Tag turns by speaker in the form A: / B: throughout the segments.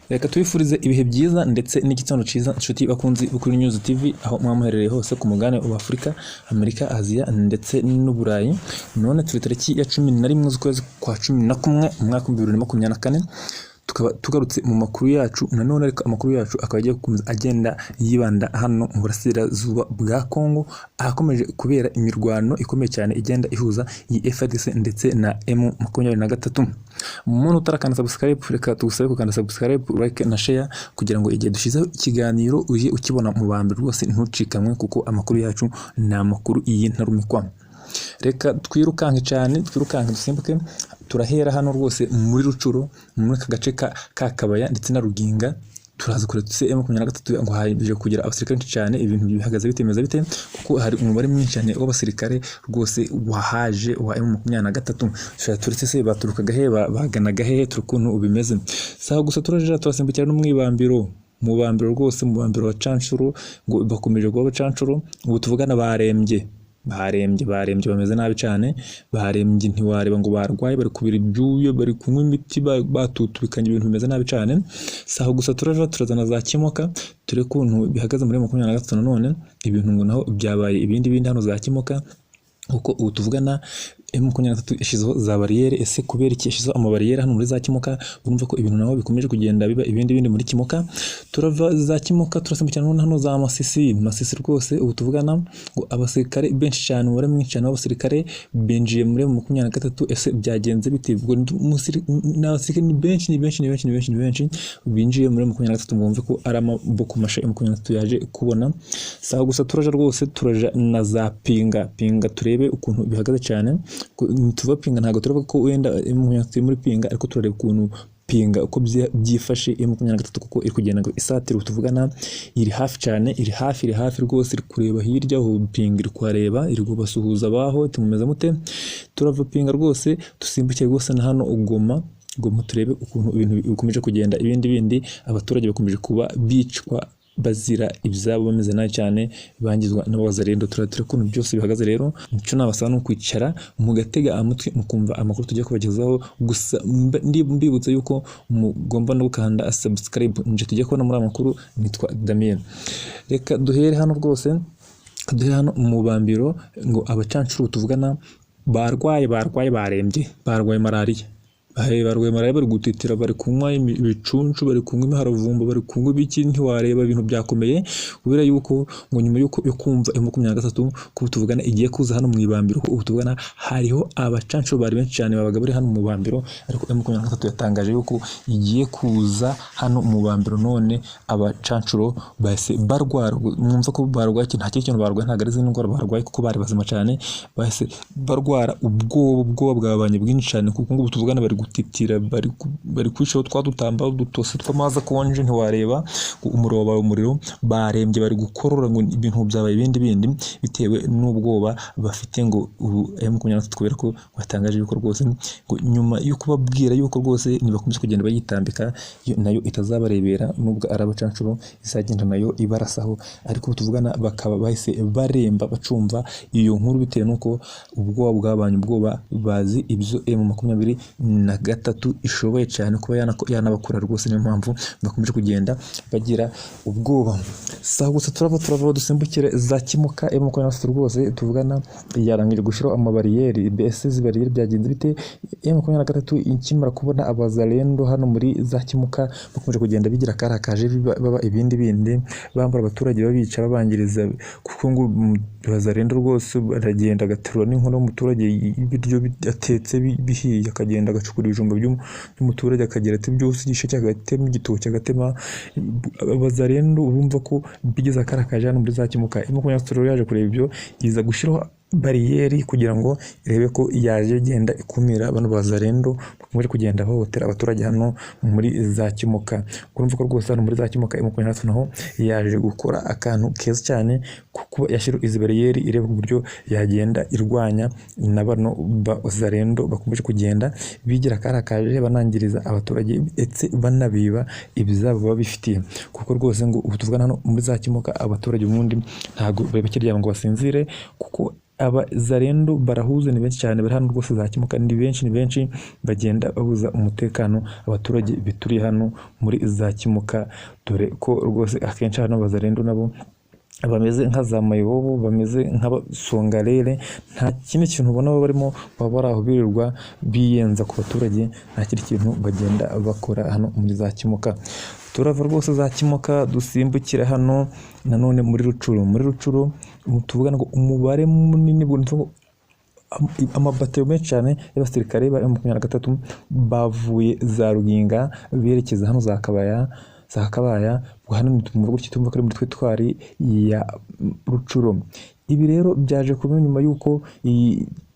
A: Reka tubifurize ibihe byiza ndetse n'igitondo cyiza inshuti bakunzi kuri News TV aho mwamuherereye hose ku mugabane wa Afurika, Amerika, Aziya ndetse n'Uburayi. None turi tariki ya 11 z'ukwezi kwa 11 umwaka wa 2024, tukaba tugarutse mu makuru yacu. Nanone reka amakuru yacu akaba agiye gukomeza agenda yibanda hano mu burasirazuba bwa Kongo, ahakomeje kubera imirwano ikomeye cyane igenda ihuza iyi FARDC ndetse na M23. Umuntu utarakanda subscribe, reka tugusabe gukanda subscribe, like na share kugira ngo igihe dushizeho ikiganiro uje ukibona mu bambere rwose ntucikamwe, kuko amakuru yacu ni amakuru y'intarumikwa. Reka twirukanke cyane, dusimbuke. Turahera hano rwose muri Rucuro, muri aka gace ka Kabaya ndetse na Ruginga. Turaza kure tuse M23 ngo haje kugira abasirikare cyane. Ibintu bihagaze bitemeza bite, kuko hari umubare mwinshi cyane w'abasirikare rwose wahaje wa M23. Turetse se baturukaga he, baganaga he, turukuntu ubimeze saho. Gusa turasimbukira no mwibambiro, mu bambiro rwose, mu bambiro wa Canshuro, ngo bakomeje kuba Canshuro. Ubu tuvugana barembye bameze nabi cyane. Barembye ntiwareba ngo barwaye, bari kubira ibyuyo, bari kunywa imiti, batutubikanye, ibintu bimeze nabi cyane saho. Gusa turazana za Kimoka, ture kuntu bihagaze muri 23. None ibintu ngo naho byabaye ibindi hano za Kimoka, uko ubu tuvugana M23 ishizeho za barriere. Ese kubera iki ishizeho amabarriere hano muri za Kimoka? Urumva ko ibintu naho bikomeje kugenda biba ibindi muri Kimoka. Turava za Kimoka turasimbukira hano za Masisi rwose. Ubu tuvugana ngo abasirikare benshi cyane, umubare mwinshi cyane w'abasirikare binjiye muri 23. Ese byagenze bite? Ubwo n'abasirikare ni benshi binjiye muri 23. Mwumve ko ari amaboko masha M23 yaje kubona saho. Gusa turaja na za Pinga turebe ukuntu bihagaze cyane. Tuva Pinga ntago tureba ko wenda M23 muri Pinga, ariko turareba ukuntu Pinga uko byifashe M23, kuko iri kugenda ngo isatira. Tuvugana iri hafi cyane, iri hafi rwose, iri kureba hirya aho Pinga iri kuhareba, iri kubasuhuza abaho tumumeze mute. Turava Pinga rwose dusimbukiye rwose na hano Goma turebe ukuntu ibintu bikomeje kugenda. Ibindi abaturage bakomeje kuba bicwa bazira ibyabo, bameze nabi cyane, bangizwa n'abazarendo. Turatura kuntu byose bihagaze. Rero nicyo nabasaba no kwicara mugatega amatwi mukumva amakuru tugiye kubagezaho. Gusa mbibutsa yuko mugomba no gukanda subscribe. Nje tugiye kubona muri amakuru. Nitwa Damien. Reka duhere hano rwose, mu bambiro ngo abacancuru tuvugana barwaye barembye, barwaye malaria, bari gutitira, bari kunywa ibicuncu, bari kunywa imiharavumba, bari kunywa ibiki, ntiwareba ibintu byakomeye. Kubera yuko ngo nyuma yo kumva M23 ko tuvugana igiye kuza hano mu ibambiro, ubu tuvugana hariho abacancuro bari benshi cyane babaga bari hano mu bambiro, ariko M23 yatangaje yuko igiye kuza hano mu bambiro. None abacancuro bahise barwara. Mwumva ko barwaye nta kintu barwaye, ntago ari izindi ndwara barwaye, kuko bari bazima cyane. Bahise barwara ubwoba bwabanye bwinshi cyane, kuko ngo tuvugana bari gutitira, bari kwishaho twadutamba udutose tw'amazi akonje, ntiwareba umuriro. Barembye, bari gukorora, ngo ibintu byabaye ibindi bitewe n'ubwoba bafite. Ngo M23 kubera ko batangaje yuko rwose ngo nyuma yo kubabwira yuko rwose nibakomeze kugenda bayitambika, nayo itazabarebera, nubwo arabacancuro izagenda nayo ibarasaho. Ariko tuvugana bakaba bahise baremba bacumva iyo nkuru, bitewe nuko ubwoba bazi ibyo M23 ishoboye cyane kuba yanabakora rwose. Niyo mpamvu bakomeje kugenda bagira ubwoba saho. Gusa turava dusimbukire za Kimoka. M23 rwose tuvugana yarangije gushyiraho amabariyeri. BS zibariyeri byagenze bite? M23 ikimara kubona abazarendo hano muri za Kimoka bakomeje kugenda bigira karakaje, baba ibindi bambara abaturage, babica, babangiriza, kuko ngo abazarendo rwose baragenda agaterura n'inkono y'umuturage, ibiryo atetse bihiye, akagenda agacukura ibijumba by'umuturage, akagira ati byose igishe cyagatema, igitoki agatema. Abazarendo urumva ko bigeze akarakaje hano muri za Kimoka. M23 yaje kureba ibyo, iza gushyiraho bariyeri kugira ngo irebe ko yaje genda ikumira bano bazarendo bakomeje kugenda bahohotera abaturage hano muri za Kimoka. Urumva ko rwose hano muri za Kimoka M23 naho yaje gukora akantu keza cyane, kuko yashyira izi bariyeri ireba uburyo yagenda irwanya na bano bazarendo bakomeje kugenda bigira karakaje, banangiriza abaturage ndetse banabiba ibyabo baba bifitiye. Kuko rwose ngo ubu tuvugana hano muri za Kimoka abaturage ubundi ntago bakiryama ngo basinzire, kuko abazalendo barahuze ni benshi cyane bari hano rwose zakimuka ni benshi bagenda babuza umutekano abaturage bituriye hano muri zakimuka, dore ko rwose akenshi hano abazalendo nabo bameze nka za mayibobo, bameze nk'abasongarere, nta kindi kintu ubona barimo, baba bari aho birirwa biyenza ku baturage, nta kindi kintu bagenda bakora hano muri zakimuka. Turava rwose zakimuka dusimbukire hano nanone muri Rucuru tuvugana ngo umubare munini amabatero menshi cyane y'abasirikare ba M23 bavuye za Ruginga berekeza hano za Kabaya hano mu rugo cytumva kuri muri twitwari ya Rucuru. Ibi rero byaje kuba nyuma yuko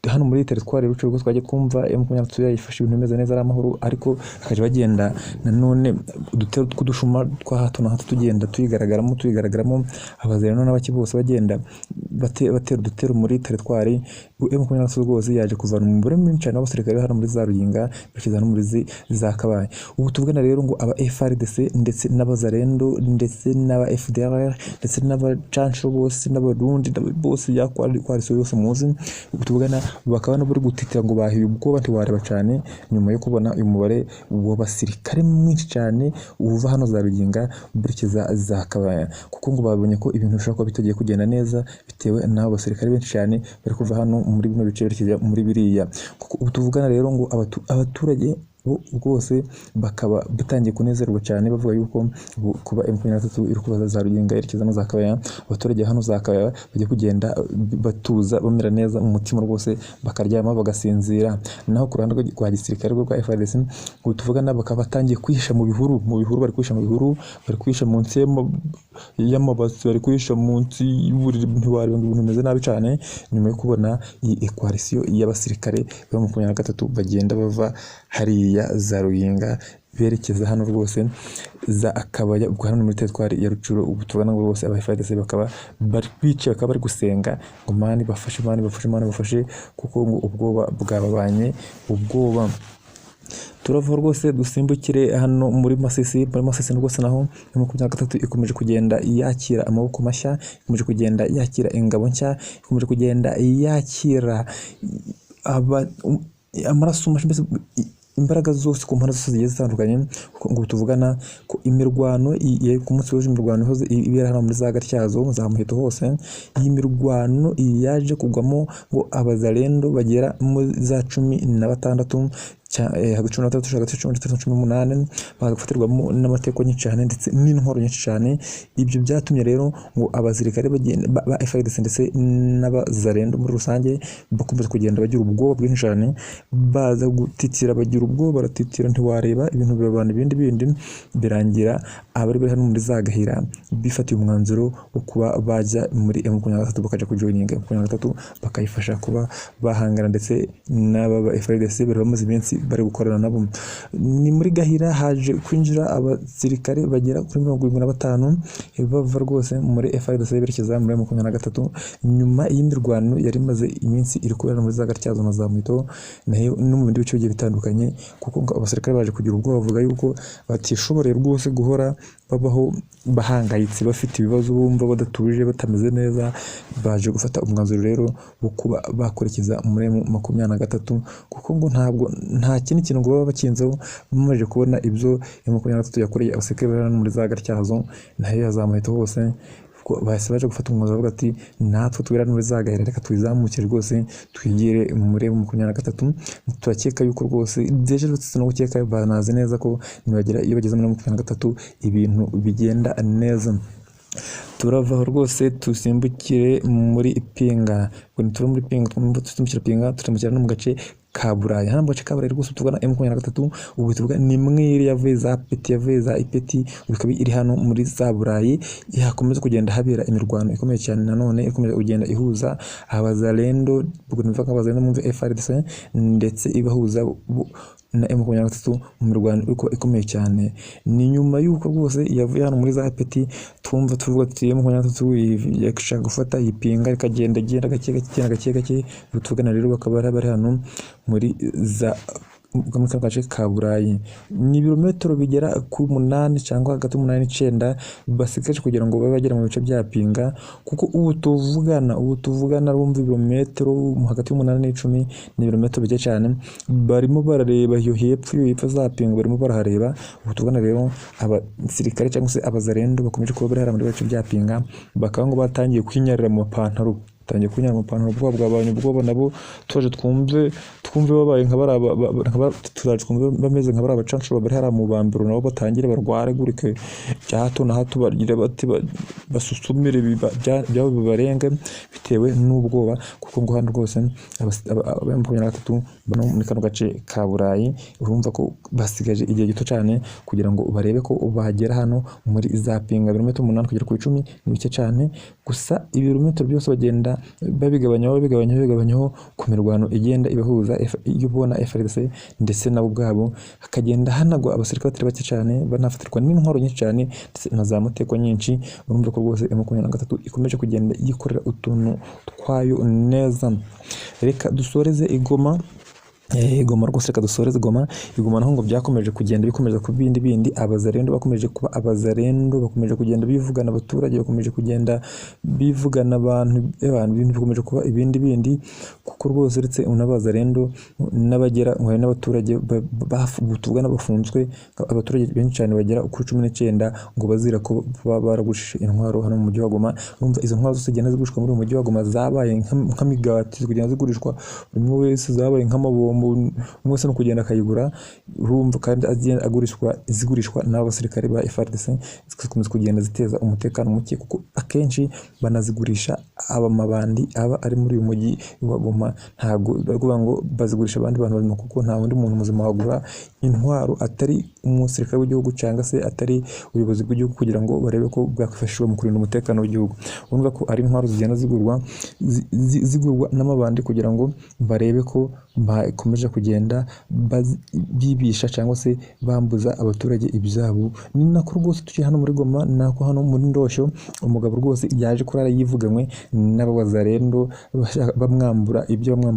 A: hano muri teritwari Rucuru rwose twaje kumva M23 yayifashe ibintu bimeze neza ari amahoro, ariko akaje bagenda nanone udutero tw'udushuma twa hato na hato tugenda tuyigaragaramo abazerano n'abaki bose bagenda batera udutero muri teritwari. M23 rwose yaje kuvana umubare mwinshi cyane w'abasirikare hano muri za Ruginga berekeza no muri za Kabaya. Ubu tuvugana rero ngo aba FARDC ndetse n'abazarendo ndetse n'aba FDLR ndetse n'abacansho bose n'abarundi bose yakwariso yose muzi, ubu tuvugana bakaba bari gutitira ngo bahiye ubwoba ntiwareba cyane nyuma yo kubona uyu mubare w'abasirikare mwinshi cyane uva hano za Ruginga berekeza za Kabaya, kuko ngo babonye ko ibintu bishobora kuba bitagiye kugenda neza bitewe n'abo basirikare benshi cyane bari kuva hano muri bino bice berekeza muri biriya. Kuko ubu tuvugana rero ngo abaturage rwose bakaba batangiye kunezerwa cyane bavuga yuko kuba M23 iri kubaza za Ruginga yerekeza no za Kabaya, abaturage hano za Kabaya bagiye kugenda batuza bamera neza mu mutima rwose, bakaryama bagasinzira. Naho ku ruhande rwa gisirikare rwa FARDC ngo tuvugana bakaba batangiye kwihisha mu bihuru bari kwihisha mu bihuru, bari kwihisha munsi y'amabasi, bari kwihisha munsi y'uburiri ntiwari ngo ibintu bimeze nabi cyane nyuma yo kubona iyi coalition y'abasirikare ba M23 bagenda bava hariya za Ruginga berekeza hano rwose za Kabaya, ubwo hano muri teritwari ya Rucuru. Ubu tubona ngo rwose aba FARDC bakaba bari kwica, bakaba bari gusenga ngo mani bafashe kuko ngo ubwoba bwababanye ubwoba. Turava rwose dusimbukire hano muri Masisi rwose naho M23 ikomeje kugenda yakira amaboko mashya, ikomeje kugenda yakira ingabo nshya, ikomeje kugenda yakira amaraso mbese imbaraga zose ku mpande zose zigiye zitandukanye. Ngo tuvugana ko imirwano ku munsi w'ejo imirwano ihoze ibera hano muri za Gatyazo za Muheto hose, iyi mirwano yaje kugwamo ngo abazalendo bagera muri za 16 hagati na 13 bagafatirwamo n'amateko nyinshi cyane ndetse n'intwaro nyinshi cyane. Ibyo byatumye rero ngo abasirikare ba FARDC ndetse n'abazarendo muri rusange bakomeza kugenda bagira ubwoba bwinshi cyane, baza gutitira bagira ubwoba baratitira ntiwareba ibintu bibabana ibindi birangira abari bari hano muri za Gahira bifatiye umwanzuro wo kuba bajya muri M23 bakaja kujoininga M23 bakayifasha kuba bahangana ndetse n'aba FARDC bari bamaze iminsi bari gukorana nabo. Ni muri Gahira haje kwinjira abasirikare bagera kuri 75 bava rwose muri FARDC berekeza muri M23 nyuma y'imirwano yari maze iminsi iri kubera muri za Gatyazo na za Muheto nayo no mu bindi bice bigiye bitandukanye, kuko ngo abasirikare baje kugira ubwoba bavuga yuko batishoboreye rwose guhora babaho bahangayitse bafite ibibazo bumva badatuje batameze neza. Baje gufata umwanzuro rero wo kuba bakorekeza muri M23 kuko ngo nta kindi kintu ngo baba bakinzeho bamaze kubona ibyo M23 yakoreye abasirikare bari muri za Gatyazo nayo yazamuhita hose. Bahise baje gufata umwanzuro bavuga ati natwe twera muri za Gahira reka twizamukire rwose twigire muri M23. Turakeka yuko rwose deje rutse no gukeka banazi neza ko nibagera iyo bageze muri M23 ibintu bigenda neza. Turava rwose tusimbukire muri Ipinga, ngo turi muri Ipinga tusimbukira no mu gace ka Burayi. Hano mu gace ka Burayi rwose tuvugana M23 ubu tuvuga ni mwiri yavuye za Ipeti bikaba iri hano muri za Burayi, yakomeza kugenda habera imirwano ikomeye cyane nanone ikomeza kugenda ihuza abazalendo ubwo nivuga abazalendo mu FARDC ndetse ibahuza na M23 mu mirwano ikomeye cyane. Ni nyuma yuko rwose yavuye hano muri za Ipeti tuvuga ati M23 yakishaka gufata Ipinga ikagenda gake bituvugana rero bakaba bari hano muri za muri kano gace ka Burayi. Ni ibirometero bigera ku 8 cyangwa hagati y'umunani n'icenda basigaje kugira ngo babe bagera mu bice bya Pinga, kuko ubu tuvugana rumva ibirometero hagati y'umunani n'icumi ni ibirometero bike cyane. Barimo barareba iyo hepfo za Pinga, barimo barahareba. Ubu tuvugana rero abasirikare cyangwa se abazarendo bakomeje kuba bari muri bice bya Pinga, bakaba ngo batangiye kwinyarira mu mapantaro, ubwoba bwabanye ubwoba nabo tuje twumve babaye twumve bameze nka bari abacancuro bari hara mu bambiro, nabo batangire barwaregurike bya hato na hato, bagira bati basusumire byabo bibarenga bitewe n'ubwoba, kuko ngo hano rwose aba23 bano muri kano gace ka Burayi urumva ko basigaje igihe gito cyane kugira ngo barebe ko bagera hano muri za Pinga. Ibirometero 8 kugera ku 10 ni bike cyane, gusa ibirometero byose bagenda babigabanyaho ku mirwano igenda ibahuza iyo ubona FARDC ndetse nabo ubwabo, hakagenda hanagwa abasirikare batari bake cyane, banafatirwa n'intwaro nyinshi cyane ndetse na za muteko nyinshi. Urumva ko rwose M23 ikomeje kugenda yikorera utuntu twayo neza. Reka dusoreze Igoma. Rwose reka dusoreze Igoma naho ngo byakomeje kugenda bikomeza ku bindi abazarendo bakomeje kuba bakomeje kugenda bivugana abaturage, bakomeje kugenda bivugana abantu ibintu bikomeje kuba ibindi, kuko rwose uretse n'abazarendo n'abagera ngo hari n'abaturage tuvugana bafunzwe, abaturage benshi cyane bagera kuri 19 ngo bazira ko baragushije intwaro hano mu mujyi wa Goma. Urumva izo ntwaro zose zigenda zigurishwa muri uyu mujyi wa Goma zabaye nk'amigati, kugenda zigurishwa buri wese, zabaye nk'amabombo mwese no kugenda akayigura. Urumva kandi zigurishwa n'abasirikare ba FARDC, zikomeza kugenda ziteza umutekano muke, kuko akenshi banazigurisha abamabandi aba ari muri uyu mujyi wa Goma. Ntabwo bavuga ngo bazigurisha abandi bantu bazima, kuko nta wundi muntu muzima wagura intwaro atari umusirikare w'igihugu cyangwa se atari ubuyobozi bw'igihugu, kugira ngo barebe ko bwakwifashishwa mu kurinda umutekano w'igihugu. Urumva ko ari intwaro zigenda zigurwa n'amabandi kugira ngo barebe ko bakomeje kugenda bibisha cyangwa se bambuza abaturage ibyabo. Ni nako rwose turi hano muri Goma, nako hano muri Ndoshyo umugabo rwose yaje kurara yivuganywe n'abazarendo bamwambura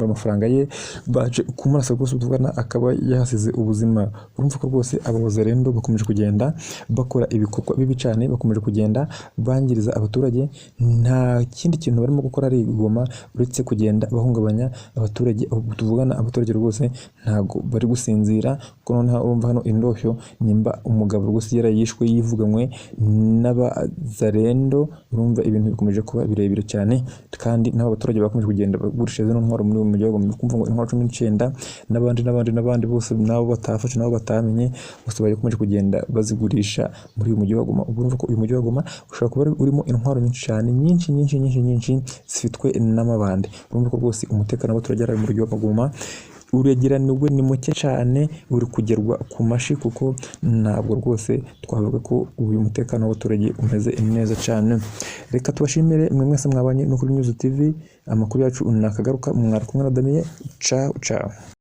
A: amafaranga ye, baje kumurasa rwose tuvugana akaba yahasize ubuzima. Urumva ko rwose abazarendo bakomeje kugenda bakora ibikorwa bibi cyane, bakomeje kugenda bangiriza abaturage. Nta kindi kintu barimo gukora ari Goma uretse kugenda bahungabanya abaturage. Tuvugana abaturage rwose ntago bari gusinzira, kuko noneho urumva hano Ndoshyo nimba umugabo rwose yarayishwe yivuganywe n'abazarendo. Urumva ibintu bikomeje kuba birebire cyane, kandi n'abo baturage bakomeje kugenda bagurisha zino ntwaro muri uyu mujyi wa Goma. Kumva ngo intwaro 19 n'abandi bose nabo batafashe nabo batamenye, bose bakomeje kugenda bazigurisha muri uyu mujyi wa Goma. Urumva ko uyu mujyi wa Goma ushobora kuba urimo intwaro nyinshi cyane, nyinshi zifitwe n'amabandi. Urumva ko rwose umutekano w'abaturage ari mu mujyi wa Goma uregeranirwe ni muke cyane, uri kugerwa ku mashi, kuko ntabwo rwose twavuga ko uyu mutekano w'abaturage umeze neza cyane. Reka tubashimire mwe mwese mwabanye no kuri News TV. Amakuru yacu nakagaruka, mwari kumwe na Damien. Ciao.